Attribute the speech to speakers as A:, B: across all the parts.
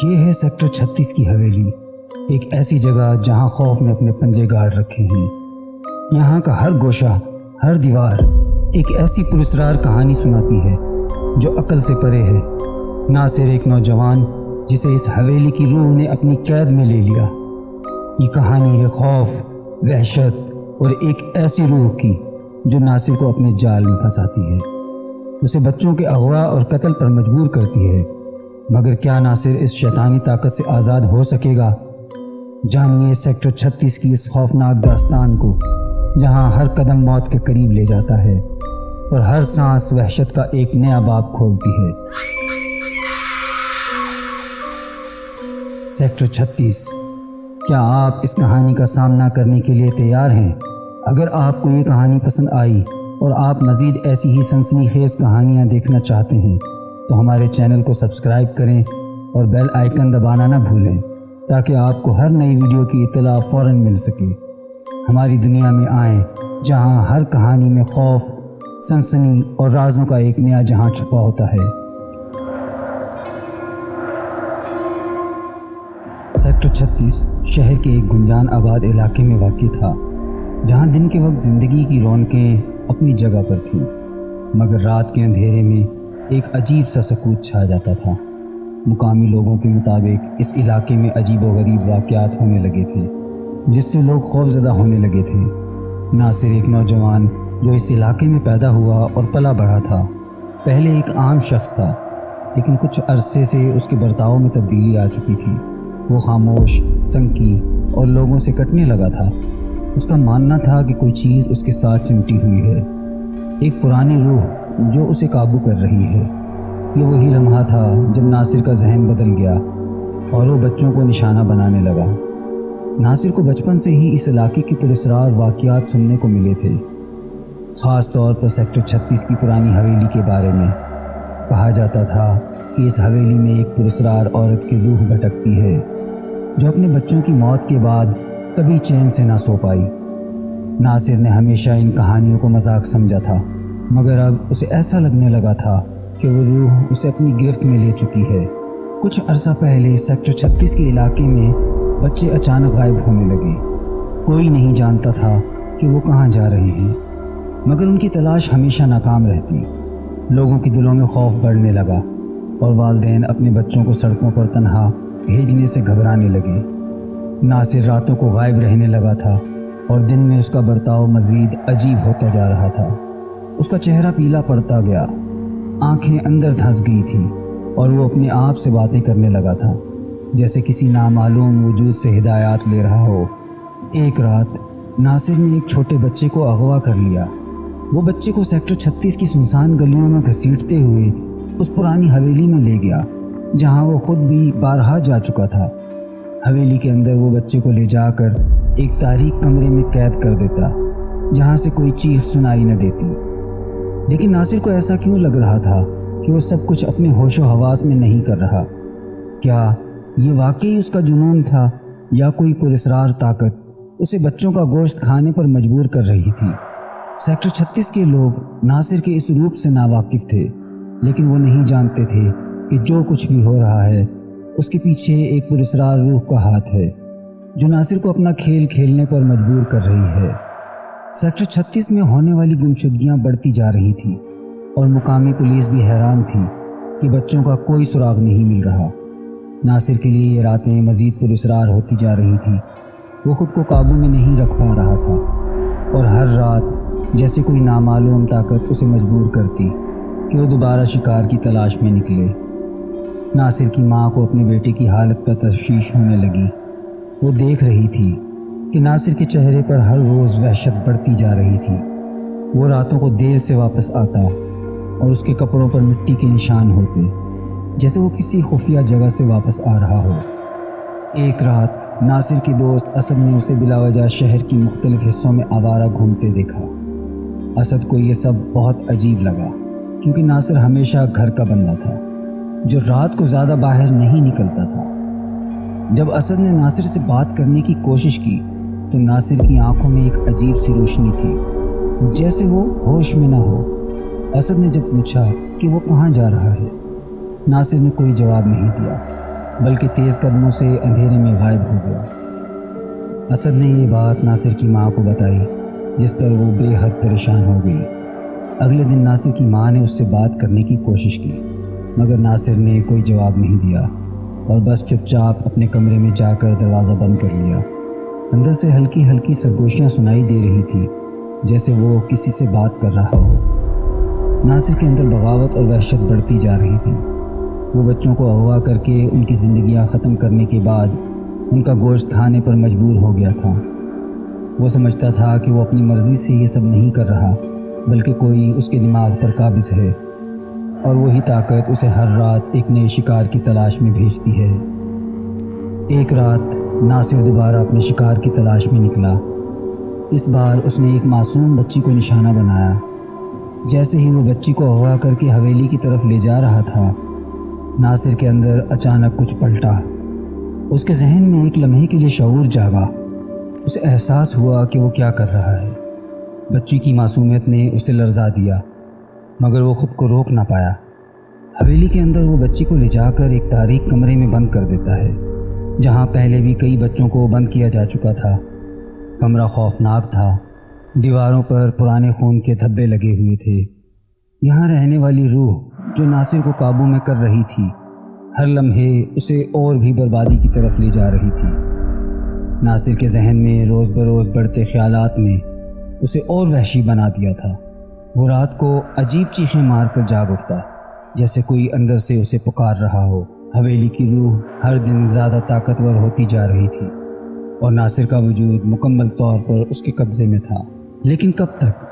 A: یہ ہے سیکٹر 36 کی حویلی، ایک ایسی جگہ جہاں خوف نے اپنے پنجے گاڑ رکھے ہیں۔ یہاں کا ہر گوشہ، ہر دیوار ایک ایسی پراسرار کہانی سناتی ہے جو عقل سے پرے ہے۔ ناصر ایک نوجوان جسے اس حویلی کی روح نے اپنی قید میں لے لیا۔ یہ کہانی ہے خوف، وحشت اور ایک ایسی روح کی جو ناصر کو اپنے جال میں پھنساتی ہے، اسے بچوں کے اغوا اور قتل پر مجبور کرتی ہے۔ مگر کیا ناصر اس شیطانی طاقت سے آزاد ہو سکے گا؟ جانیے سیکٹر 36 کی اس خوفناک داستان کو، جہاں ہر قدم موت کے قریب لے جاتا ہے اور ہر سانس وحشت کا ایک نیا باب کھولتی ہے۔ سیکٹر 36، کیا آپ اس کہانی کا سامنا کرنے کے لیے تیار ہیں؟ اگر آپ کو یہ کہانی پسند آئی اور آپ مزید ایسی ہی سنسنی خیز کہانیاں دیکھنا چاہتے ہیں تو ہمارے چینل کو سبسکرائب کریں اور بیل آئیکن دبانا نہ بھولیں تاکہ آپ کو ہر نئی ویڈیو کی اطلاع فوراً مل سکے۔ ہماری دنیا میں آئیں جہاں ہر کہانی میں خوف، سنسنی اور رازوں کا ایک نیا جہاں چھپا ہوتا ہے۔ سیکٹر 36 شہر کے ایک گنجان آباد علاقے میں واقع تھا، جہاں دن کے وقت زندگی کی رونقیں اپنی جگہ پر تھیں، مگر رات کے اندھیرے میں ایک عجیب سا سکوت چھا جاتا تھا۔ مقامی لوگوں کے مطابق اس علاقے میں عجیب و غریب واقعات ہونے لگے تھے، جس سے لوگ خوفزدہ ہونے لگے تھے۔ ناصر ایک نوجوان جو اس علاقے میں پیدا ہوا اور پلا بڑھا تھا، پہلے ایک عام شخص تھا، لیکن کچھ عرصے سے اس کے برتاؤ میں تبدیلی آ چکی تھی۔ وہ خاموش، سنکی اور لوگوں سے کٹنے لگا تھا۔ اس کا ماننا تھا کہ کوئی چیز اس کے ساتھ چمٹی ہوئی ہے، ایک پرانی روح جو اسے قابو کر رہی ہے۔ یہ وہی لمحہ تھا جب ناصر کا ذہن بدل گیا اور وہ بچوں کو نشانہ بنانے لگا۔ ناصر کو بچپن سے ہی اس علاقے کے پراسرار واقعات سننے کو ملے تھے، خاص طور پر سیکٹر 36 کی پرانی حویلی کے بارے میں۔ کہا جاتا تھا کہ اس حویلی میں ایک پراسرار عورت کی روح بھٹکتی ہے جو اپنے بچوں کی موت کے بعد کبھی چین سے نہ سو پائی۔ ناصر نے ہمیشہ ان کہانیوں کو مذاق سمجھا تھا، مگر اب اسے ایسا لگنے لگا تھا کہ وہ روح اسے اپنی گرفت میں لے چکی ہے۔ کچھ عرصہ پہلے سیکٹر 36 کے علاقے میں بچے اچانک غائب ہونے لگے۔ کوئی نہیں جانتا تھا کہ وہ کہاں جا رہے ہیں، مگر ان کی تلاش ہمیشہ ناکام رہتی۔ لوگوں کے دلوں میں خوف بڑھنے لگا اور والدین اپنے بچوں کو سڑکوں پر تنہا بھیجنے سے گھبرانے لگے۔ ناصر راتوں کو غائب رہنے لگا تھا اور دن میں اس کا برتاؤ مزید عجیب ہوتا جا رہا تھا۔ اس کا چہرہ پیلا پڑتا گیا، آنکھیں اندر دھنس گئی تھیں اور وہ اپنے آپ سے باتیں کرنے لگا تھا جیسے کسی نامعلوم وجود سے ہدایات لے رہا ہو۔ ایک رات ناصر نے ایک چھوٹے بچے کو اغوا کر لیا۔ وہ بچے کو سیکٹر 36 کی سنسان گلیوں میں گھسیٹتے ہوئے اس پرانی حویلی میں لے گیا جہاں وہ خود بھی بارہا جا چکا تھا۔ حویلی کے اندر وہ بچے کو لے جا کر ایک تاریک کمرے میں قید کر دیتا جہاں سے کوئی چیخ سنائی نہ دیتی۔ لیکن ناصر کو ایسا کیوں لگ رہا تھا کہ وہ سب کچھ اپنے ہوش و حواس میں نہیں کر رہا؟ کیا یہ واقعی اس کا جنون تھا یا کوئی پراسرار طاقت اسے بچوں کا گوشت کھانے پر مجبور کر رہی تھی؟ سیکٹر 36 کے لوگ ناصر کے اس روپ سے ناواقف تھے، لیکن وہ نہیں جانتے تھے کہ جو کچھ بھی ہو رہا ہے اس کے پیچھے ایک پراسرار روح کا ہاتھ ہے جو ناصر کو اپنا کھیل کھیلنے پر مجبور کر رہی ہے۔ سیکٹر 36 میں ہونے والی گمشدگیاں بڑھتی جا رہی تھیں اور مقامی پولیس بھی حیران تھی کہ بچوں کا کوئی سراغ نہیں مل رہا۔ ناصر کے لیے یہ راتیں مزید پراسرار ہوتی جا رہی تھیں۔ وہ خود کو قابو میں نہیں رکھ پا رہا تھا اور ہر رات جیسے کوئی نامعلوم طاقت اسے مجبور کرتی کہ وہ دوبارہ شکار کی تلاش میں نکلے۔ ناصر کی ماں کو اپنے بیٹے کی حالت پر تشویش ہونے لگی۔ وہ دیکھ رہی تھی کہ ناصر کے چہرے پر ہر روز وحشت بڑھتی جا رہی تھی۔ وہ راتوں کو دیر سے واپس آتا اور اس کے کپڑوں پر مٹی کے نشان ہوتے جیسے وہ کسی خفیہ جگہ سے واپس آ رہا ہو۔ ایک رات ناصر کی دوست اسد نے اسے بلا وجہ شہر کی مختلف حصوں میں آوارہ گھومتے دیکھا۔ اسد کو یہ سب بہت عجیب لگا کیونکہ ناصر ہمیشہ گھر کا بندہ تھا جو رات کو زیادہ باہر نہیں نکلتا تھا۔ جب اسد نے ناصر سے بات کرنے کی کوشش کی تو ناصر کی آنکھوں میں ایک عجیب سی روشنی تھی جیسے وہ ہوش میں نہ ہو۔ اسد نے جب پوچھا کہ وہ کہاں جا رہا ہے، ناصر نے کوئی جواب نہیں دیا بلکہ تیز قدموں سے اندھیرے میں غائب ہو گیا۔ اسد نے یہ بات ناصر کی ماں کو بتائی، جس پر وہ بے حد پریشان ہو گئی۔ اگلے دن ناصر کی ماں نے اس سے بات کرنے کی کوشش کی، مگر ناصر نے کوئی جواب نہیں دیا اور بس چپ چاپ اپنے کمرے میں جا کر دروازہ بند کر لیا۔ اندر سے ہلکی ہلکی سرگوشیاں سنائی دے رہی تھی، جیسے وہ کسی سے بات کر رہا ہو۔ ناصر کے اندر بغاوت اور وحشت بڑھتی جا رہی تھی۔ وہ بچوں کو اغوا کر کے ان کی زندگیاں ختم کرنے کے بعد ان کا گوشت کھانے پر مجبور ہو گیا تھا۔ وہ سمجھتا تھا کہ وہ اپنی مرضی سے یہ سب نہیں کر رہا، بلکہ کوئی اس کے دماغ پر قابض ہے، اور وہی طاقت اسے ہر رات ایک نئے شکار کی تلاش میں بھیجتی ہے۔ ایک رات ناصر دوبارہ اپنے شکار کی تلاش میں نکلا۔ اس بار اس نے ایک معصوم بچی کو نشانہ بنایا۔ جیسے ہی وہ بچی کو اغوا کر کے حویلی کی طرف لے جا رہا تھا، ناصر کے اندر اچانک کچھ پلٹا۔ اس کے ذہن میں ایک لمحے کے لیے شعور جاگا۔ اسے احساس ہوا کہ وہ کیا کر رہا ہے۔ بچی کی معصومیت نے اسے لرزا دیا، مگر وہ خود کو روک نہ پایا۔ حویلی کے اندر وہ بچی کو لے جا کر ایک تاریک کمرے میں بند کر دیتا ہے، جہاں پہلے بھی کئی بچوں کو بند کیا جا چکا تھا۔ کمرہ خوفناک تھا، دیواروں پر پرانے خون کے دھبے لگے ہوئے تھے۔ یہاں رہنے والی روح جو ناصر کو قابو میں کر رہی تھی، ہر لمحے اسے اور بھی بربادی کی طرف لے جا رہی تھی۔ ناصر کے ذہن میں روز بروز بڑھتے خیالات نے اسے اور وحشی بنا دیا تھا۔ وہ رات کو عجیب چیخیں مار کر جاگ اٹھتا، جیسے کوئی اندر سے اسے پکار رہا ہو۔ حویلی کی روح ہر دن زیادہ طاقتور ہوتی جا رہی تھی، اور ناصر کا وجود مکمل طور پر اس کے قبضے میں تھا۔ لیکن کب تک؟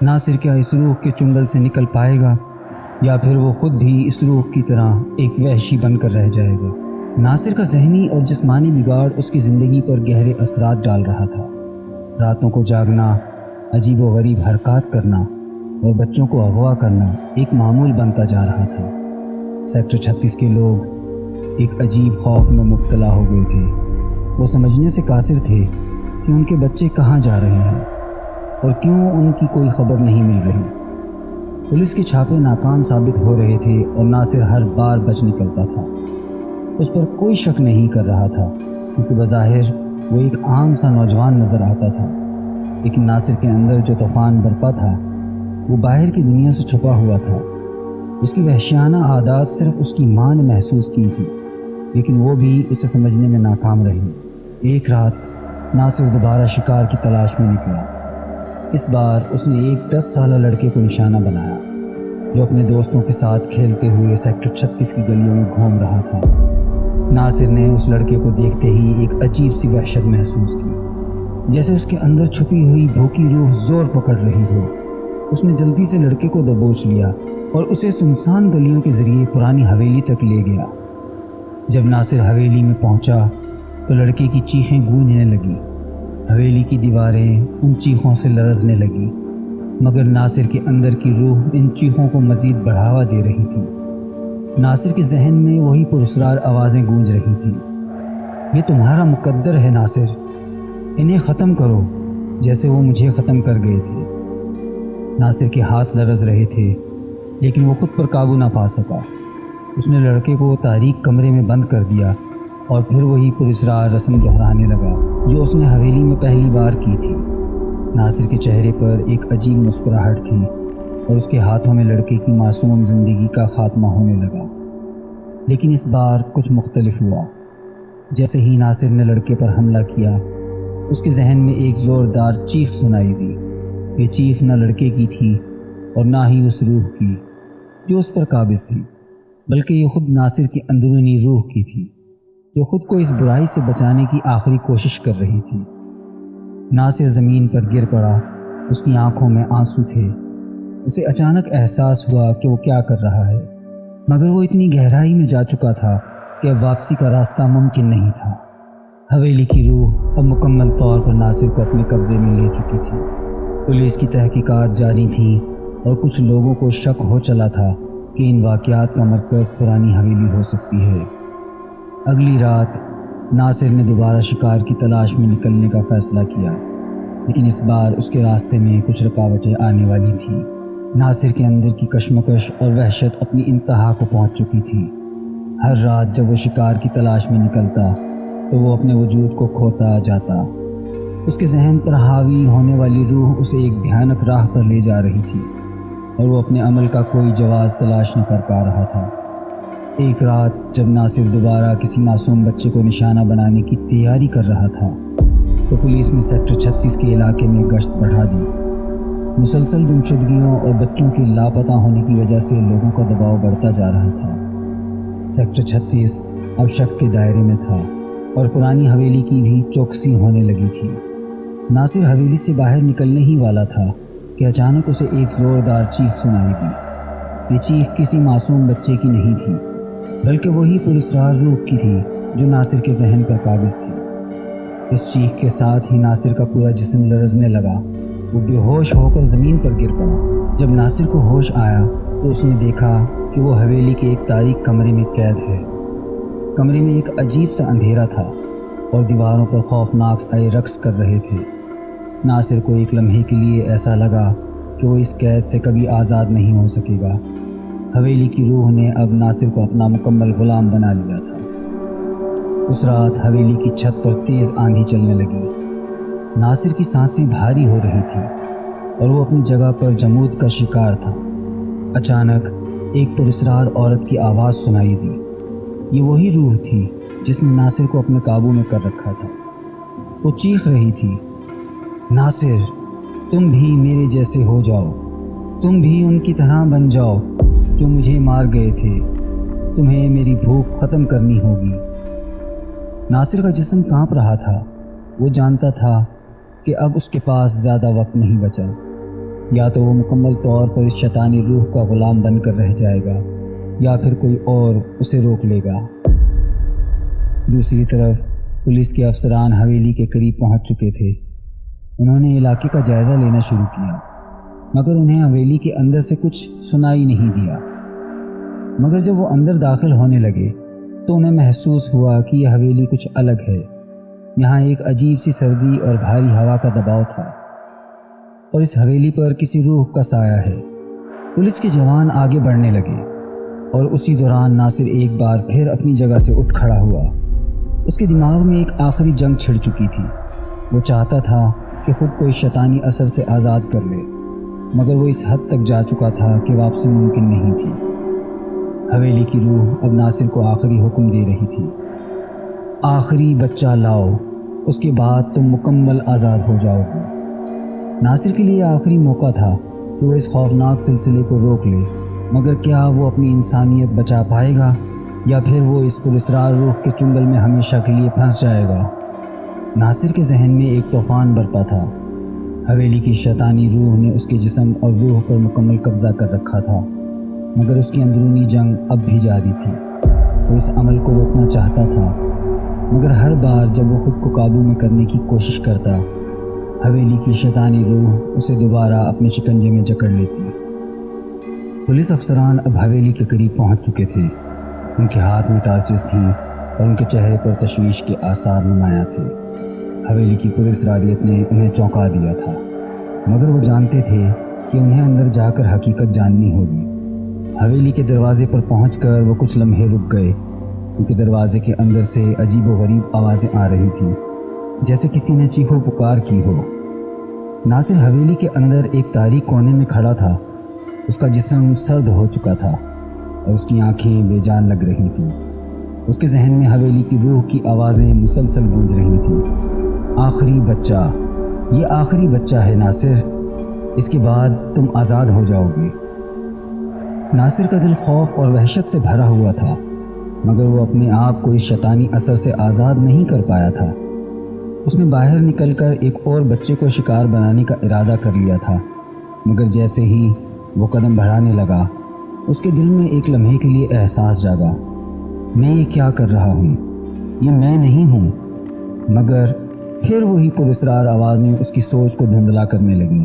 A: ناصر کیا اس روح کے چنگل سے نکل پائے گا، یا پھر وہ خود بھی اس روح کی طرح ایک وحشی بن کر رہ جائے گا؟ ناصر کا ذہنی اور جسمانی بگاڑ اس کی زندگی پر گہرے اثرات ڈال رہا تھا۔ راتوں کو جاگنا، عجیب و غریب حرکات کرنا اور بچوں کو اغوا کرنا ایک معمول بنتا جا رہا تھا۔ سیکٹر 36 کے لوگ ایک عجیب خوف میں مبتلا ہو گئے تھے۔ وہ سمجھنے سے قاصر تھے کہ ان کے بچے کہاں جا رہے ہیں اور کیوں ان کی کوئی خبر نہیں مل رہی۔ پولیس کے چھاپے ناکام ثابت ہو رہے تھے اور ناصر ہر بار بچ نکلتا تھا۔ اس پر کوئی شک نہیں کر رہا تھا، کیونکہ بظاہر وہ ایک عام سا نوجوان نظر آتا تھا۔ لیکن ناصر کے اندر جو طوفان برپا تھا، وہ باہر کی دنیا سے چھپا ہوا تھا۔ اس کی وحشیانہ عادات صرف اس کی ماں نے محسوس کی تھی، لیکن وہ بھی اسے سمجھنے میں ناکام رہی۔ ایک رات ناصر دوبارہ شکار کی تلاش میں نکلا۔ اس بار اس نے ایک 10 سالہ لڑکے کو نشانہ بنایا، جو اپنے دوستوں کے ساتھ کھیلتے ہوئے سیکٹر 36 کی گلیوں میں گھوم رہا تھا۔ ناصر نے اس لڑکے کو دیکھتے ہی ایک عجیب سی وحشت محسوس کی، جیسے اس کے اندر چھپی ہوئی بھوکی روح زور پکڑ رہی ہو۔ اس نے جلدی سے لڑکے کو دبوچ لیا اور اسے سنسان گلیوں کے ذریعے پرانی حویلی تک لے گیا۔ جب ناصر حویلی میں پہنچا تو لڑکے کی چیخیں گونجنے لگیں۔ حویلی کی دیواریں ان چیخوں سے لرزنے لگیں، مگر ناصر کے اندر کی روح ان چیخوں کو مزید بڑھاوا دے رہی تھی۔ ناصر کے ذہن میں وہی پراسرار آوازیں گونج رہی تھیں، یہ تمہارا مقدر ہے ناصر، انہیں ختم کرو جیسے وہ مجھے ختم کر گئے تھے۔ ناصر کے ہاتھ لرز رہے تھے، لیکن وہ خود پر قابو نہ پا سکا۔ اس نے لڑکے کو تاریک کمرے میں بند کر دیا اور پھر وہی پراسرار رسم دہرانے لگا جو اس نے حویلی میں پہلی بار کی تھی۔ ناصر کے چہرے پر ایک عجیب مسکراہٹ تھی اور اس کے ہاتھوں میں لڑکے کی معصوم زندگی کا خاتمہ ہونے لگا۔ لیکن اس بار کچھ مختلف ہوا۔ جیسے ہی ناصر نے لڑکے پر حملہ کیا، اس کے ذہن میں ایک زوردار چیخ سنائی دی۔ یہ چیخ نہ لڑکے کی تھی اور نہ ہی اس روح کی جو اس پر قابض تھی، بلکہ یہ خود ناصر کی اندرونی روح کی تھی، جو خود کو اس برائی سے بچانے کی آخری کوشش کر رہی تھی۔ ناصر زمین پر گر پڑا، اس کی آنکھوں میں آنسو تھے۔ اسے اچانک احساس ہوا کہ وہ کیا کر رہا ہے، مگر وہ اتنی گہرائی میں جا چکا تھا کہ اب واپسی کا راستہ ممکن نہیں تھا۔ حویلی کی روح اب مکمل طور پر ناصر کو اپنے قبضے میں لے چکی تھی۔ پولیس کی تحقیقات جاری تھیں اور کچھ لوگوں کو شک ہو چلا تھا کہ ان واقعات کا مرکز پرانی حویلی ہو سکتی ہے۔ اگلی رات ناصر نے دوبارہ شکار کی تلاش میں نکلنے کا فیصلہ کیا، لیکن اس بار اس کے راستے میں کچھ رکاوٹیں آنے والی تھیں۔ ناصر کے اندر کی کشمکش اور وحشت اپنی انتہا کو پہنچ چکی تھی۔ ہر رات جب وہ شکار کی تلاش میں نکلتا تو وہ اپنے وجود کو کھوتا جاتا۔ اس کے ذہن پر حاوی ہونے والی روح اسے ایک بھیانک راہ پر لے جا رہی تھی اور وہ اپنے عمل کا کوئی جواز تلاش نہ کر پا رہا تھا۔ ایک رات جب ناصر دوبارہ کسی معصوم بچے کو نشانہ بنانے کی تیاری کر رہا تھا تو پولیس نے سیکٹر 36 کے علاقے میں گشت بڑھا دی۔ مسلسل گمشدگیوں اور بچوں کے لاپتہ ہونے کی وجہ سے لوگوں کا دباؤ بڑھتا جا رہا تھا۔ سیکٹر 36 اب شک کے دائرے میں تھا اور پرانی حویلی کی بھی چوکسی ہونے لگی تھی۔ ناصر حویلی سے باہر نکلنے ہی والا تھا کہ اچانک اسے ایک زوردار چیخ سنائی دی۔ یہ چیخ کسی معصوم بچے کی نہیں تھی بلکہ وہی پراسرار روح کی تھی جو ناصر کے ذہن پر قابض تھی۔ اس چیخ کے ساتھ ہی ناصر کا پورا جسم لرزنے لگا۔ وہ بے ہوش ہو کر زمین پر گر پڑا۔ جب ناصر کو ہوش آیا تو اس نے دیکھا کہ وہ حویلی کے ایک تاریک کمرے میں قید ہے۔ کمرے میں ایک عجیب سا اندھیرا تھا اور دیواروں پر خوفناک سائے رقص کر رہے تھے۔ ناصر کو ایک لمحے کے لیے ایسا لگا کہ وہ اس قید سے کبھی آزاد نہیں ہو سکے گا۔ حویلی کی روح نے اب ناصر کو اپنا مکمل غلام بنا لیا تھا۔ اس رات حویلی کی چھت پر تیز آندھی چلنے لگی۔ ناصر کی سانسیں بھاری ہو رہی تھیں اور وہ اپنی جگہ پر جمود کا شکار تھا۔ اچانک ایک پراسرار عورت کی آواز سنائی دی۔ یہ وہی روح تھی جس نے ناصر کو اپنے قابو میں کر رکھا تھا۔ وہ چیخ رہی تھی، ناصر تم بھی میرے جیسے ہو جاؤ، تم بھی ان کی طرح بن جاؤ جو مجھے مار گئے تھے، تمہیں میری بھوک ختم کرنی ہوگی۔ ناصر کا جسم کانپ رہا تھا۔ وہ جانتا تھا کہ اب اس کے پاس زیادہ وقت نہیں بچا۔ یا تو وہ مکمل طور پر اس شیطانی روح کا غلام بن کر رہ جائے گا یا پھر کوئی اور اسے روک لے گا۔ دوسری طرف پولیس کے افسران حویلی کے قریب پہنچ چکے تھے۔ انہوں نے علاقے کا جائزہ لینا شروع کیا مگر انہیں حویلی کے اندر سے کچھ سنائی نہیں دیا۔ مگر جب وہ اندر داخل ہونے لگے تو انہیں محسوس ہوا کہ یہ حویلی کچھ الگ ہے۔ یہاں ایک عجیب سی سردی اور بھاری ہوا کا دباؤ تھا اور اس حویلی پر کسی روح کا سایہ ہے۔ پولیس کے جوان آگے بڑھنے لگے اور اسی دوران ناصر ایک بار پھر اپنی جگہ سے اٹھ کھڑا ہوا۔ اس کے دماغ میں ایک آخری جنگ چھڑ چکی تھی۔ وہ چاہتا تھا کہ خود کو اس شیطانی اثر سے آزاد کر لے مگر وہ اس حد تک جا چکا تھا کہ واپسی ممکن نہیں تھی۔ حویلی کی روح اب ناصر کو آخری حکم دے رہی تھی، آخری بچہ لاؤ، اس کے بعد تم مکمل آزاد ہو جاؤ گے۔ ناصر کے لیے آخری موقع تھا کہ وہ اس خوفناک سلسلے کو روک لے، مگر کیا وہ اپنی انسانیت بچا پائے گا یا پھر وہ اس پراسرار روح کے چنگل میں ہمیشہ کے لیے پھنس جائے گا؟ ناصر کے ذہن میں ایک طوفان برپا تھا۔ حویلی کی شیطانی روح نے اس کے جسم اور روح پر مکمل قبضہ کر رکھا تھا مگر اس کی اندرونی جنگ اب بھی جاری تھی۔ وہ اس عمل کو روکنا چاہتا تھا مگر ہر بار جب وہ خود کو قابو میں کرنے کی کوشش کرتا حویلی کی شیطانی روح اسے دوبارہ اپنے شکنجے میں جکڑ لیتی۔ پولیس افسران اب حویلی کے قریب پہنچ چکے تھے۔ ان کے ہاتھ میں ٹارچز تھیں اور ان کے چہرے پر تشویش کے آثار نمایاں تھے۔ حویلی کی پراسراریت نے انہیں چونکا دیا تھا مگر وہ جانتے تھے کہ انہیں اندر جا کر حقیقت جاننی ہوگی۔ حویلی کے دروازے پر پہنچ کر وہ کچھ لمحے رک گئے کیونکہ دروازے کے اندر سے عجیب و غریب آوازیں آ رہی تھیں جیسے کسی نے چیخو پکار کی ہو۔ ناصر حویلی کے اندر ایک تاریک کونے میں کھڑا تھا۔ اس کا جسم سرد ہو چکا تھا اور اس کی آنکھیں بے جان لگ رہی تھیں۔ اس کے ذہن میں حویلی کی روح کی آوازیں مسلسل گونج رہی تھیں، آخری بچہ، یہ آخری بچہ ہے ناصر، اس کے بعد تم آزاد ہو جاؤ گے۔ ناصر کا دل خوف اور وحشت سے بھرا ہوا تھا مگر وہ اپنے آپ کو اس شیطانی اثر سے آزاد نہیں کر پایا تھا۔ اس نے باہر نکل کر ایک اور بچے کو شکار بنانے کا ارادہ کر لیا تھا مگر جیسے ہی وہ قدم بڑھانے لگا اس کے دل میں ایک لمحے کے لیے احساس جاگا، میں یہ کیا کر رہا ہوں، یہ میں نہیں ہوں۔ مگر پھر وہی پراسرار آوازیں اس کی سوچ کو دھندلا کرنے لگیں۔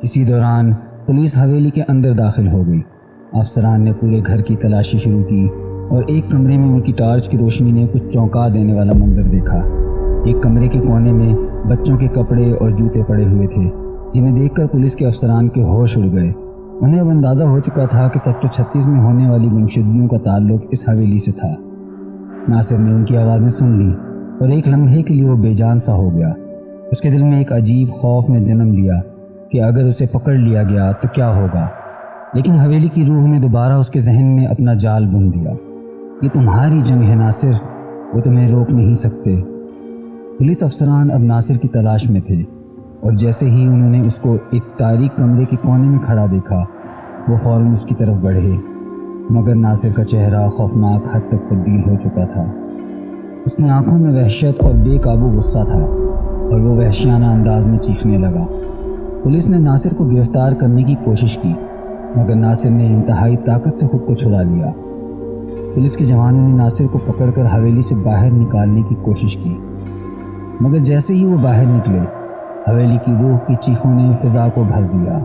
A: اسی دوران پولیس حویلی کے اندر داخل ہو گئی۔ افسران نے پورے گھر کی تلاشی شروع کی اور ایک کمرے میں ان کی ٹارچ کی روشنی نے کچھ چونکا دینے والا منظر دیکھا۔ ایک کمرے کے کونے میں بچوں کے کپڑے اور جوتے پڑے ہوئے تھے جنہیں دیکھ کر پولیس کے افسران کے ہوش اڑ گئے۔ انہیں اب اندازہ ہو چکا تھا کہ سیکٹر 36 میں ہونے والی گمشدگیوں کا تعلق اس حویلی سے تھا۔ ناصر نے ان کی آوازیں سن لی اور ایک لمحے کے لیے وہ بے جان سا ہو گیا۔ اس کے دل میں ایک عجیب خوف نے جنم لیا کہ اگر اسے پکڑ لیا گیا تو کیا ہوگا، لیکن حویلی کی روح نے دوبارہ اس کے ذہن میں اپنا جال بن دیا۔ یہ تمہاری جنگ ہے ناصر، وہ تمہیں روک نہیں سکتے۔ پولیس افسران اب ناصر کی تلاش میں تھے، اور جیسے ہی انہوں نے اس کو ایک تاریک کمرے کے کونے میں کھڑا دیکھا، وہ فوراً اس کی طرف بڑھے، مگر ناصر کا چہرہ خوفناک حد تک تبدیل ہو چکا تھا۔ اس کی آنکھوں میں وحشت اور بے قابو غصہ تھا، اور وہ وحشیانہ انداز میں چیخنے لگا۔ پولیس نے ناصر کو گرفتار کرنے کی کوشش کی، مگر ناصر نے انتہائی طاقت سے خود کو چھڑا لیا۔ پولیس کے جوانوں نے ناصر کو پکڑ کر حویلی سے باہر نکالنے کی کوشش کی، مگر جیسے ہی وہ باہر نکلے، حویلی کی روح کی چیخوں نے فضا کو بھر دیا۔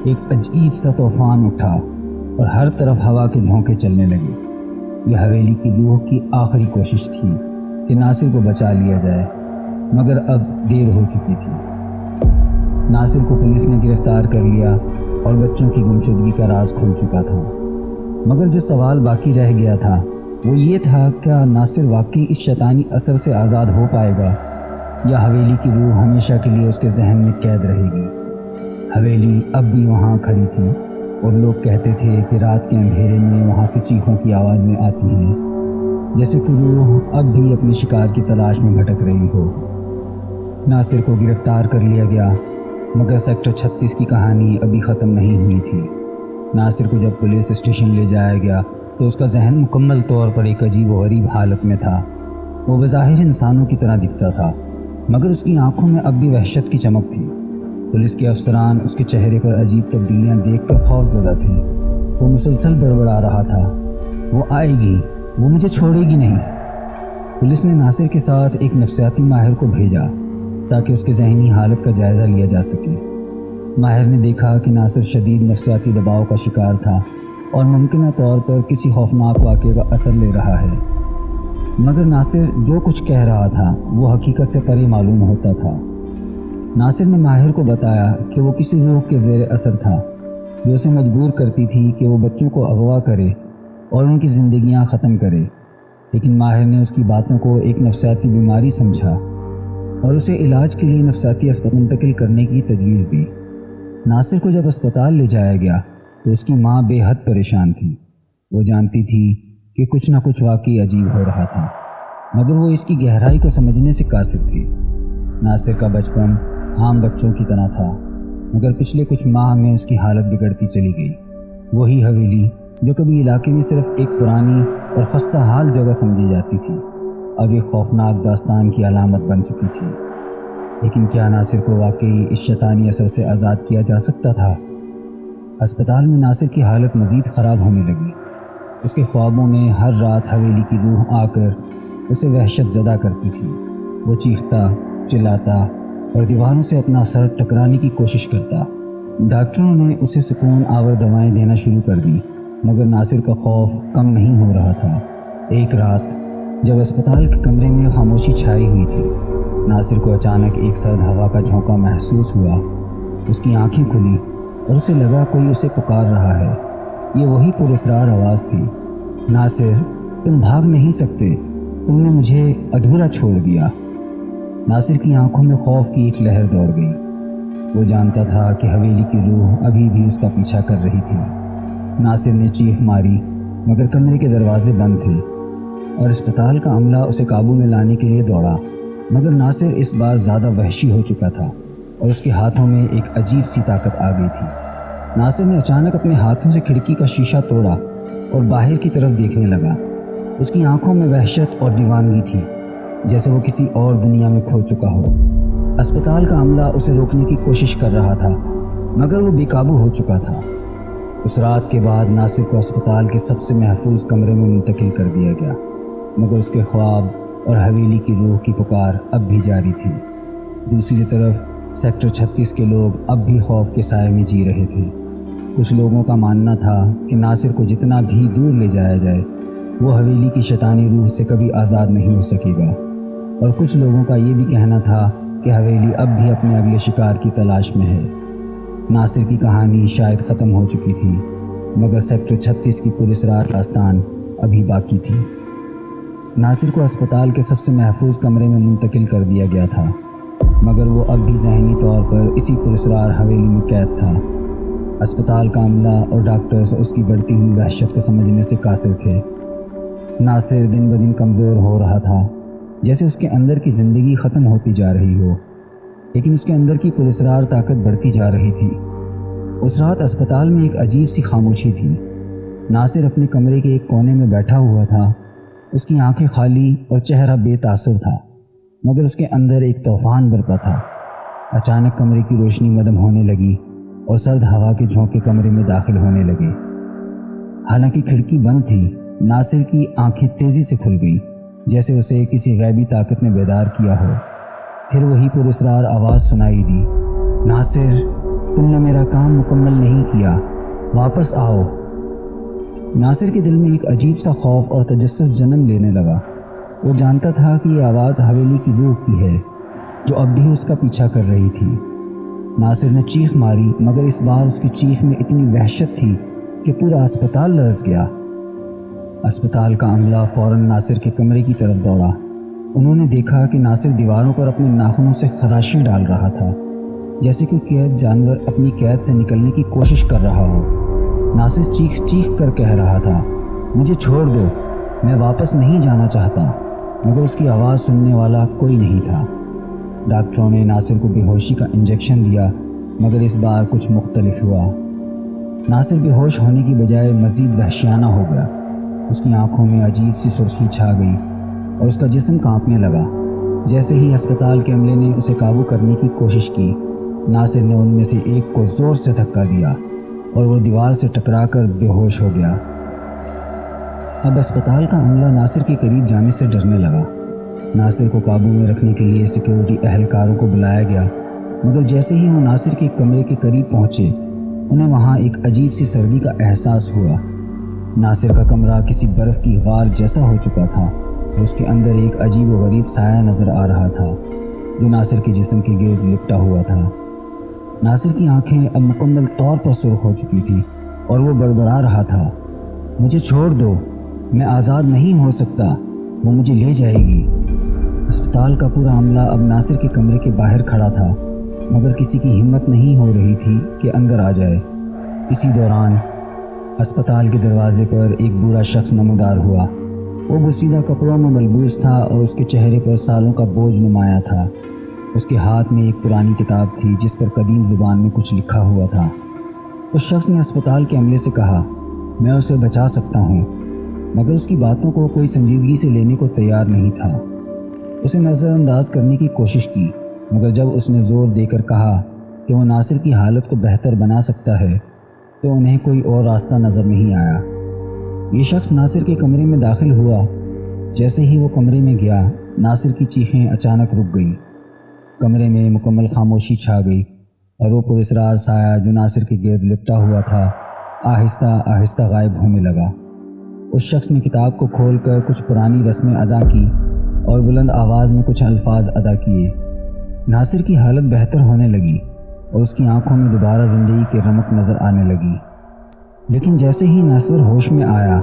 A: ایک عجیب سا طوفان اٹھا اور ہر طرف ہوا کے جھونکے چلنے لگے۔ یہ حویلی کی روح کی آخری کوشش تھی کہ ناصر کو بچا لیا جائے، مگر اب دیر ہو چکی تھی۔ ناصر کو پولیس نے گرفتار کر لیا اور بچوں کی گمشدگی کا راز کھل چکا تھا، مگر جو سوال باقی رہ گیا تھا وہ یہ تھا، کیا ناصر واقعی اس شیطانی اثر سے آزاد ہو پائے گا، یا حویلی کی روح ہمیشہ کے لیے اس کے ذہن میں قید رہے گی۔ حویلی اب بھی وہاں کھڑی تھی، اور لوگ کہتے تھے کہ رات کے اندھیرے میں وہاں سے چیخوں کی آوازیں آتی ہیں، جیسے کہ روح اب بھی اپنے شکار کی تلاش میں بھٹک رہی ہو۔ ناصر کو گرفتار کر لیا گیا، مگر سیکٹر 36 کی کہانی ابھی ختم نہیں ہوئی تھی۔ ناصر کو جب پولیس اسٹیشن لے جایا گیا تو اس کا ذہن مکمل طور پر ایک عجیب و غریب حالت میں تھا۔ وہ بظاہر انسانوں کی طرح دکھتا تھا، مگر اس کی آنکھوں میں اب بھی وحشت کی چمک تھی۔ پولیس کے افسران اس کے چہرے پر عجیب تبدیلیاں دیکھ کر خوف زدہ تھے۔ وہ مسلسل بڑبڑا رہا تھا، وہ آئے گی، وہ مجھے چھوڑے گی نہیں۔ پولیس نے ناصر کے ساتھ ایک نفسیاتی ماہر کو بھیجا تاکہ اس کے ذہنی حالت کا جائزہ لیا جا سکے۔ ماہر نے دیکھا کہ ناصر شدید نفسیاتی دباؤ کا شکار تھا اور ممکنہ طور پر کسی خوفناک واقعے کا اثر لے رہا ہے، مگر ناصر جو کچھ کہہ رہا تھا وہ حقیقت سے پرے معلوم ہوتا تھا۔ ناصر نے ماہر کو بتایا کہ وہ کسی روح کے زیر اثر تھا جو اسے مجبور کرتی تھی کہ وہ بچوں کو اغوا کرے اور ان کی زندگیاں ختم کرے، لیکن ماہر نے اس کی باتوں کو ایک نفسیاتی بیماری سمجھا اور اسے علاج کے لیے نفسیاتی اسپتال منتقل کرنے کی تجویز دی۔ ناصر کو جب اسپتال لے جایا گیا تو اس کی ماں بے حد پریشان تھی۔ وہ جانتی تھی کہ کچھ نہ کچھ واقعی عجیب ہو رہا تھا، مگر وہ اس کی گہرائی کو سمجھنے سے قاصر تھی۔ ناصر کا بچپن عام بچوں کی طرح تھا، مگر پچھلے کچھ ماہ میں اس کی حالت بگڑتی چلی گئی۔ وہی حویلی جو کبھی علاقے میں صرف ایک پرانی اور خستہ حال جگہ سمجھی جاتی تھی، اب ایک خوفناک داستان کی علامت بن چکی تھی۔ لیکن کیا ناصر کو واقعی اس شیطانی اثر سے آزاد کیا جا سکتا تھا؟ ہسپتال میں ناصر کی حالت مزید خراب ہونے لگی۔ اس کے خوابوں میں ہر رات حویلی کی روح آ کر اسے وحشت زدہ کرتی تھی۔ وہ چیختا، چلاتا اور دیواروں سے اپنا سر ٹکرانے کی کوشش کرتا۔ ڈاکٹروں نے اسے سکون آور دوائیں دینا شروع کر دی، مگر ناصر کا خوف کم نہیں ہو رہا تھا۔ ایک رات جب اسپتال کے کمرے میں خاموشی چھائی ہوئی تھی، ناصر کو اچانک ایک سرد ہوا کا جھونکا محسوس ہوا۔ اس کی آنکھیں کھلی اور اسے لگا کوئی اسے پکار رہا ہے۔ یہ وہی پراسرار آواز تھی، ناصر تم بھاگ نہیں سکتے، تم نے مجھے ادھورا چھوڑ دیا۔ ناصر کی آنکھوں میں خوف کی ایک لہر دوڑ گئی۔ وہ جانتا تھا کہ حویلی کی روح ابھی بھی اس کا پیچھا کر رہی تھی۔ ناصر نے چیخ ماری، مگر کمرے کے دروازے بند تھے اور اسپتال کا عملہ اسے قابو میں لانے کے لیے دوڑا، مگر ناصر اس بار زیادہ وحشی ہو چکا تھا اور اس کے ہاتھوں میں ایک عجیب سی طاقت آ گئی تھی۔ ناصر نے اچانک اپنے ہاتھوں سے کھڑکی کا شیشہ توڑا اور باہر کی طرف دیکھنے لگا۔ اس کی آنکھوں میں وحشت اور دیوانگی تھی، جیسے وہ کسی اور دنیا میں کھو چکا ہو۔ اسپتال کا عملہ اسے روکنے کی کوشش کر رہا تھا، مگر وہ بے قابو ہو چکا تھا۔ اس رات کے بعد ناصر کو اسپتال کے سب سے محفوظ کمرے میں منتقل کر دیا گیا، مگر اس کے خواب اور حویلی کی روح کی پکار اب بھی جاری تھی۔ دوسری طرف سیکٹر 36 کے لوگ اب بھی خوف کے سائے میں جی رہے تھے۔ کچھ لوگوں کا ماننا تھا کہ ناصر کو جتنا بھی دور لے جایا جائے، وہ حویلی کی شیطانی روح سے کبھی آزاد نہیں ہو سکے گا، اور کچھ لوگوں کا یہ بھی کہنا تھا کہ حویلی اب بھی اپنے اگلے شکار کی تلاش میں ہے۔ ناصر کی کہانی شاید ختم ہو چکی تھی، مگر سیکٹر 36 کی پراسرار داستان ابھی باقی تھی۔ ناصر کو اسپتال کے سب سے محفوظ کمرے میں منتقل کر دیا گیا تھا، مگر وہ اب بھی ذہنی طور پر اسی پراسرار حویلی میں قید تھا۔ اسپتال کا عملہ اور ڈاکٹرز اس کی بڑھتی ہوئی وحشت کو سمجھنے سے قاصر تھے۔ ناصر دن بدن کمزور ہو رہا تھا، جیسے اس کے اندر کی زندگی ختم ہوتی جا رہی ہو، لیکن اس کے اندر کی پراسرار طاقت بڑھتی جا رہی تھی۔ اس رات اسپتال میں ایک عجیب سی خاموشی تھی۔ ناصر اپنے کمرے کے ایک کونے میں بیٹھا ہوا تھا، اس کی آنکھیں خالی اور چہرہ بے تاثر تھا، مگر اس کے اندر ایک طوفان برپا تھا۔ اچانک کمرے کی روشنی مدھم ہونے لگی اور سرد ہوا کے جھونکے کمرے میں داخل ہونے لگے۔ حالانکہ کھڑکی بند تھی، ناصر کی آنکھیں تیزی سے کھل گئی، جیسے اسے کسی غیبی طاقت نے بیدار کیا ہو۔ پھر وہی پراسرار آواز سنائی دی، ناصر، تم نے میرا کام مکمل نہیں کیا، واپس آؤ۔ ناصر کے دل میں ایک عجیب سا خوف اور تجسس جنم لینے لگا۔ وہ جانتا تھا کہ یہ آواز حویلی کی روح کی ہے، جو اب بھی اس کا پیچھا کر رہی تھی۔ ناصر نے چیخ ماری، مگر اس بار اس کی چیخ میں اتنی وحشت تھی کہ پورا اسپتال لرز گیا۔ اسپتال کا عملہ فوراً ناصر کے کمرے کی طرف دوڑا۔ انہوں نے دیکھا کہ ناصر دیواروں پر اپنے ناخنوں سے خراشیں ڈال رہا تھا، جیسے کوئی قید جانور اپنی قید سے نکلنے کی کوشش کر رہا ہو۔ ناصر چیخ چیخ کر کہہ رہا تھا، مجھے چھوڑ دو، میں واپس نہیں جانا چاہتا، مگر اس کی آواز سننے والا کوئی نہیں تھا۔ ڈاکٹروں نے ناصر کو بے ہوشی کا انجیکشن دیا، مگر اس بار کچھ مختلف ہوا۔ ناصر بے ہوش ہونے کی بجائے مزید وحشیانہ ہو گیا۔ اس کی آنکھوں میں عجیب سی سرخی چھا گئی اور اس کا جسم کانپنے لگا۔ جیسے ہی اسپتال کے عملے نے اسے قابو کرنے کی کوشش کی، ناصر نے ان میں سے ایک کو زور سے دھکا دیا اور وہ دیوار سے ٹکرا کر بے ہوش ہو گیا۔ اب اسپتال کا عملہ ناصر کے قریب جانے سے ڈرنے لگا۔ ناصر کو قابو میں رکھنے کے لیے سیکیورٹی اہلکاروں کو بلایا گیا، مگر جیسے ہی وہ ناصر کے کمرے کے قریب پہنچے، انہیں وہاں ایک عجیب سی سردی کا احساس ہوا۔ ناصر کا کمرہ کسی برف کی غار جیسا ہو چکا تھا اور اس کے اندر ایک عجیب و غریب سایہ نظر آ رہا تھا، جو ناصر کے جسم کے گرد لپٹا ہوا تھا۔ ناصر کی آنکھیں اب مکمل طور پر سرخ ہو چکی تھی اور وہ بڑبڑا رہا تھا، مجھے چھوڑ دو، میں آزاد نہیں ہو سکتا، وہ مجھے لے جائے گی۔ اسپتال کا پورا عملہ اب ناصر کے کمرے کے باہر کھڑا تھا، مگر کسی کی ہمت نہیں ہو رہی تھی کہ اندر آ جائے۔ اسی دوران اسپتال کے دروازے پر ایک بوڑھا شخص نمودار ہوا۔ وہ بوسیدہ کپڑوں میں ملبوس تھا اور اس کے چہرے پر سالوں کا بوجھ نمایاں تھا۔ اس کے ہاتھ میں ایک پرانی کتاب تھی جس پر قدیم زبان میں کچھ لکھا ہوا تھا۔ اس شخص نے اسپتال کے عملے سے کہا، میں اسے بچا سکتا ہوں، مگر اس کی باتوں کو کوئی سنجیدگی سے لینے کو تیار نہیں تھا۔ اسے نظر انداز کرنے کی کوشش کی، مگر جب اس نے زور دے کر کہا کہ وہ ناصر کی حالت کو بہتر بنا سکتا ہے، تو انہیں کوئی اور راستہ نظر نہیں آیا۔ یہ شخص ناصر کے کمرے میں داخل ہوا۔ جیسے ہی وہ کمرے میں گیا، ناصر کی چیخیں اچانک رک گئیں۔ کمرے میں مکمل خاموشی چھا گئی اور وہ پراسرار سایہ جو ناصر کے گرد لپٹا ہوا تھا، آہستہ آہستہ غائب ہونے لگا۔ اس شخص نے کتاب کو کھول کر کچھ پرانی رسمیں ادا کی اور بلند آواز میں کچھ الفاظ ادا کیے۔ ناصر کی حالت بہتر ہونے لگی اور اس کی آنکھوں میں دوبارہ زندگی کی رمق نظر آنے لگی۔ لیکن جیسے ہی ناصر ہوش میں آیا،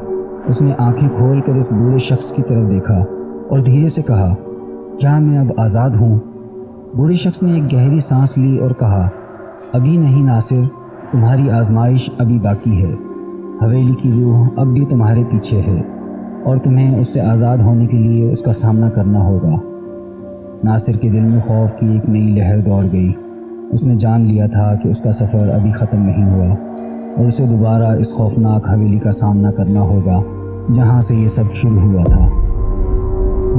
A: اس نے آنکھیں کھول کر اس بوڑھے شخص کی طرف دیکھا اور دھیرے سے کہا، کیا میں اب آزاد ہوں؟ بوڑھے شخص نے ایک گہری سانس لی اور کہا، ابھی نہیں ناصر، تمہاری آزمائش ابھی باقی ہے۔ حویلی کی روح اب بھی تمہارے پیچھے ہے اور تمہیں اس سے آزاد ہونے کے لیے اس کا سامنا کرنا ہوگا۔ ناصر کے دل میں خوف کی ایک نئی لہر دوڑ گئی۔ اس نے جان لیا تھا کہ اس کا سفر ابھی ختم نہیں ہوا اور اسے دوبارہ اس خوفناک حویلی کا سامنا کرنا ہوگا جہاں سے یہ سب شروع ہوا تھا۔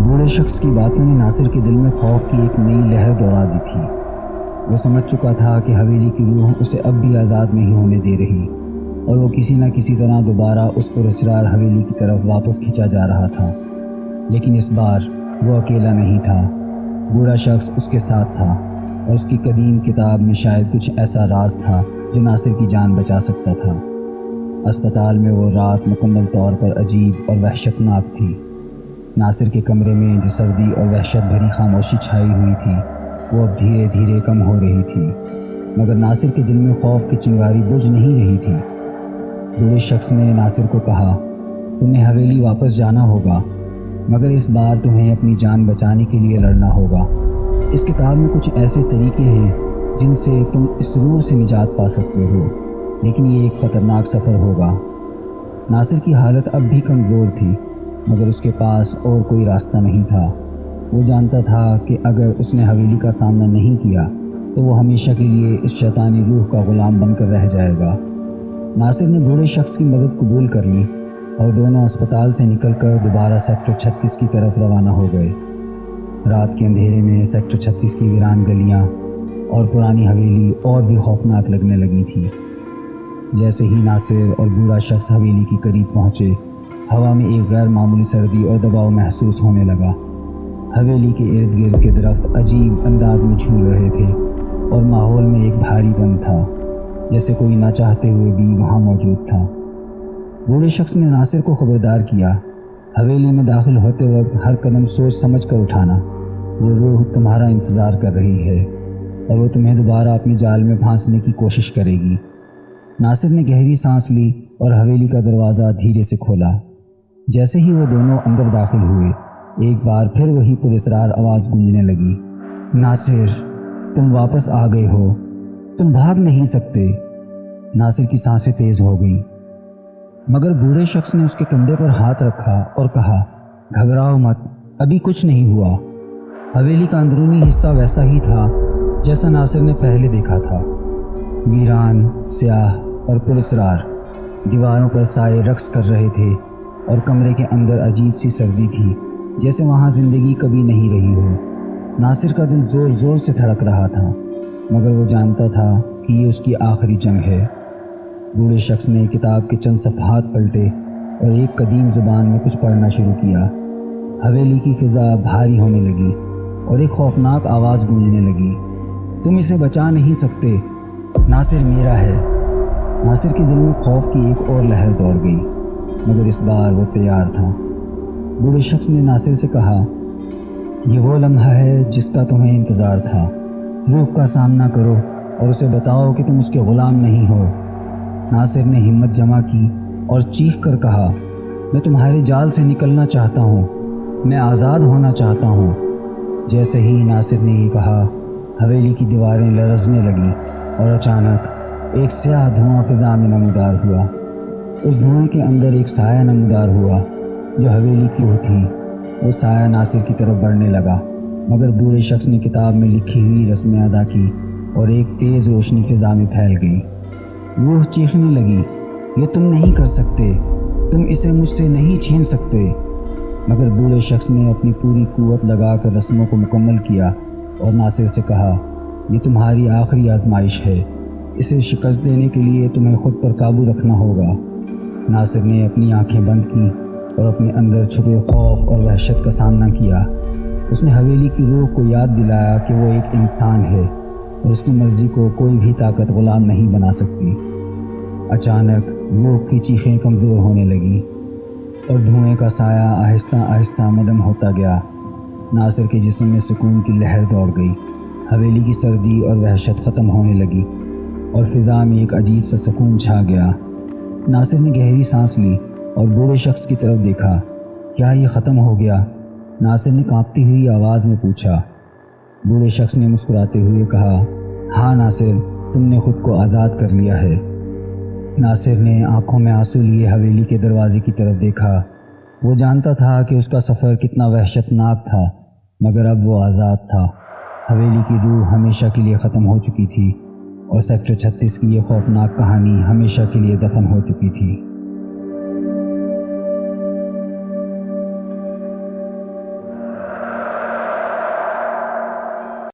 A: بوڑھے شخص کی باتوں نے ناصر کے دل میں خوف کی ایک نئی لہر دوڑا دی تھی۔ وہ سمجھ چکا تھا کہ حویلی کی روح اسے اب بھی آزاد نہیں ہونے دے رہی اور وہ کسی نہ کسی طرح دوبارہ اس پراسرار حویلی کی طرف واپس کھینچا جا رہا تھا۔ لیکن اس بار وہ اکیلا نہیں تھا، بوڑھا شخص اس کے ساتھ تھا اور اس کی قدیم کتاب میں شاید کچھ ایسا راز تھا جو ناصر کی جان بچا سکتا تھا۔ اسپتال میں وہ رات مکمل طور پر عجیب اور وحشتناک تھی۔ ناصر کے کمرے میں جو سردی اور وحشت بھری خاموشی چھائی ہوئی تھی، وہ اب دھیرے دھیرے کم ہو رہی تھی۔ مگر ناصر کے دل میں خوف کی چنگاری بجھ نہیں رہی تھی۔ بوڑھے شخص نے ناصر کو کہا، تمہیں حویلی واپس جانا ہوگا، مگر اس بار تمہیں اپنی جان بچانے کے لیے لڑنا ہوگا۔ اس کتاب میں کچھ ایسے طریقے ہیں جن سے تم اس روح سے نجات پا سکتے ہو، لیکن یہ ایک خطرناک سفر ہوگا۔ ناصر کی حالت اب بھی کمزور تھی، مگر اس کے پاس اور کوئی راستہ نہیں تھا۔ وہ جانتا تھا کہ اگر اس نے حویلی کا سامنا نہیں کیا تو وہ ہمیشہ کے لیے اس شیطانی روح کا غلام بن کر رہ جائے گا۔ ناصر نے بوڑھے شخص کی مدد قبول کر لی اور دونوں اسپتال سے نکل کر دوبارہ سیکٹر 36 کی طرف روانہ ہو گئے۔ رات کے اندھیرے میں سیکٹر 36 کی ویران گلیاں اور پرانی حویلی اور بھی خوفناک لگنے لگی تھی۔ جیسے ہی ناصر اور بوڑھا شخص حویلی کے قریب پہنچے، ہوا میں ایک غیر معمولی سردی اور دباؤ محسوس ہونے لگا۔ حویلی کے ارد گرد کے درخت عجیب انداز میں جھول رہے تھے اور ماحول میں ایک بھاری پن تھا، جیسے کوئی نہ چاہتے ہوئے بھی وہاں موجود تھا۔ بوڑھے شخص نے ناصر کو خبردار کیا، حویلی میں داخل ہوتے وقت ہر قدم سوچ سمجھ کر اٹھانا، وہ روح تمہارا انتظار کر رہی ہے اور وہ تمہیں دوبارہ اپنے جال میں پھانسنے کی کوشش کرے گی۔ ناصر نے گہری سانس لی اور حویلی کا دروازہ دھیرے سے کھولا۔ جیسے ہی وہ دونوں اندر داخل ہوئے، ایک بار پھر وہی پراسرار آواز گونجنے لگی، ناصر، تم واپس آ گئے ہو، تم بھاگ نہیں سکتے۔ ناصر کی سانسیں تیز ہو گئیں، مگر بوڑھے شخص نے اس کے کندھے پر ہاتھ رکھا اور کہا، گھبراؤ مت، ابھی کچھ نہیں ہوا۔ حویلی کا اندرونی حصہ ویسا ہی تھا جیسا ناصر نے پہلے دیکھا تھا، ویران، سیاہ اور پراسرار۔ دیواروں پر سائے رقص کر رہے تھے اور کمرے کے اندر عجیب سی سردی تھی، جیسے وہاں زندگی کبھی نہیں رہی ہو۔ ناصر کا دل زور زور سے دھڑک رہا تھا، مگر وہ جانتا تھا کہ یہ اس کی آخری جنگ ہے۔ بوڑھے شخص نے کتاب کے چند صفحات پلٹے اور ایک قدیم زبان میں کچھ پڑھنا شروع کیا۔ حویلی کی فضا بھاری ہونے لگی اور ایک خوفناک آواز گونجنے لگی، تم اسے بچا نہیں سکتے، ناصر میرا ہے۔ ناصر کے دل میں خوف کی ایک اور لہر دوڑ گئی، مگر اس بار وہ تیار تھا۔ بوڑھے شخص نے ناصر سے کہا، یہ وہ لمحہ ہے جس کا تمہیں انتظار تھا، روح کا سامنا کرو اور اسے بتاؤ کہ تم اس کے غلام نہیں ہو۔ ناصر نے ہمت جمع کی اور چیخ کر کہا، میں تمہارے جال سے نکلنا چاہتا ہوں، میں آزاد ہونا چاہتا ہوں۔ جیسے ہی ناصر نے یہ کہا، حویلی کی دیواریں لرزنے لگیں اور اچانک ایک سیاہ دھواں فضا میں نمودار ہوا۔ اس دھوئیں کے اندر ایک سایہ نمودار ہوا جو حویلی کی روح تھی۔ وہ سایہ ناصر کی طرف بڑھنے لگا، مگر بوڑھے شخص نے کتاب میں لکھی ہوئی رسمیں ادا کی اور ایک تیز روشنی فضا میں پھیل گئی۔ روح چیخنے لگی، یہ تم نہیں کر سکتے، تم اسے مجھ سے نہیں چھین سکتے۔ مگر بوڑھے شخص نے اپنی پوری قوت لگا کر رسموں کو مکمل کیا اور ناصر سے کہا، یہ تمہاری آخری آزمائش ہے، اسے شکست دینے کے لیے تمہیں خود پر قابو رکھنا ہوگا۔ ناصر نے اپنی آنکھیں بند کی اور اپنے اندر چھپے خوف اور وحشت کا سامنا کیا۔ اس نے حویلی کی روح کو یاد دلایا کہ وہ ایک انسان ہے اور اس کی مرضی کو کوئی بھی طاقت غلام نہیں بنا سکتی۔ اچانک روح کی چیخیں کمزور ہونے لگیں اور دھوئیں کا سایہ آہستہ آہستہ مدھم ہوتا گیا۔ ناصر کے جسم میں سکون کی لہر دوڑ گئی، حویلی کی سردی اور وحشت ختم ہونے لگی اور فضا میں ایک عجیب سا سکون چھا گیا۔ ناصر نے گہری سانس لی اور بوڑھے شخص کی طرف دیکھا، کیا یہ ختم ہو گیا؟ ناصر نے کانپتی ہوئی آواز میں پوچھا۔ بوڑھے شخص نے مسکراتے ہوئے کہا، ہاں ناصر، تم نے خود کو آزاد کر لیا ہے۔ ناصر نے آنکھوں میں آنسو لیے حویلی کے دروازے کی طرف دیکھا۔ وہ جانتا تھا کہ اس کا سفر کتنا وحشتناک تھا، مگر اب وہ آزاد تھا۔ حویلی کی روح ہمیشہ کے لیے ختم ہو چکی تھی اور سیکٹر 36 کی یہ خوفناک کہانی ہمیشہ کے لیے دفن ہو چکی تھی۔